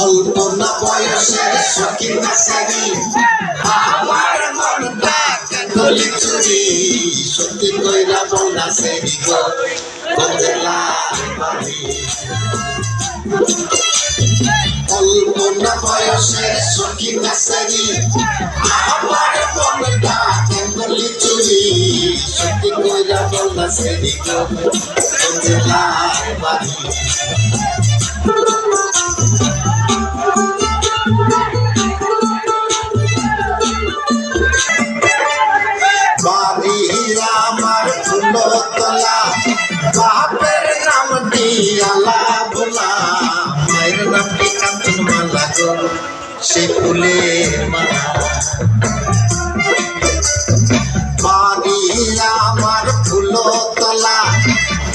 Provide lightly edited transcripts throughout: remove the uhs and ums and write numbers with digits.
অল্প না বয়সের সখী নাসারি আমার মনটা কাকলি চুরি সত্যি কইরা বলনা সেরি গো বজলা বাড়ি অল্প না বয়সের সখী নাসারি আমার মনটা কাকলি চুরি সত্যি কইরা বলনা সেরি গো বজলা বাড়ি আমার ফুলতলা বাপের নাম দিয়ালা ভোলা মায়ের নামটি কাঞ্চন মালা গো সে ফুলের মালা বাড়ি আমার ফুলতলা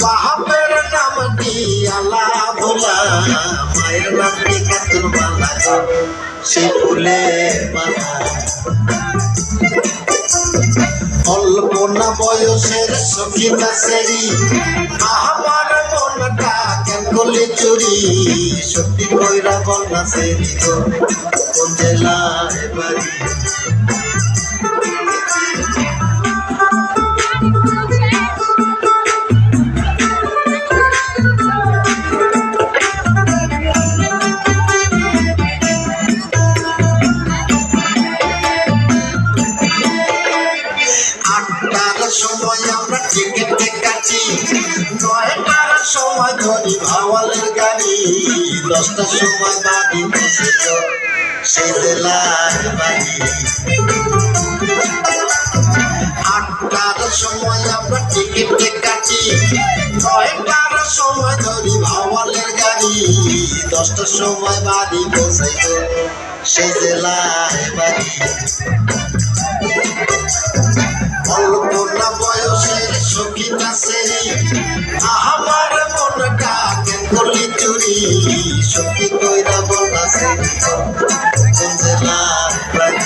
বাপের নাম দিয়ালা ভোলা মায়ের নামটি কাঞ্চন মালা গো সে ফুলের মালা অল্প না বয়সের সখী নাসেরি আমার মনটা কেন করলে চুরি সত্যি কইরা বল নাসেরি গো কোন জেলায় বাড়ি সময় আমরা টিকেটে কাটি 9টার সময় ধরি ভাওয়ালের গাড়ি 10টার সময় বাড়ি বসে তো সেই জেলায় বাড়ি 8টার সময় আমরা টিকেটে কাটি 9টার সময় ধরি ভাওয়ালের গাড়ি 10টার সময় বাড়ি বসে তো সেই জেলায় বাড়ি অল্প না বয়সের সখী নাসেরি আমার মনটা কেন করলি চুরি সত্যি কইরা বল নাসেরি কোন জেলার বাড়ি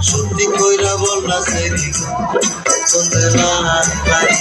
সত্যি কইরা বল নাসেরি কোন জেলার বাড়ি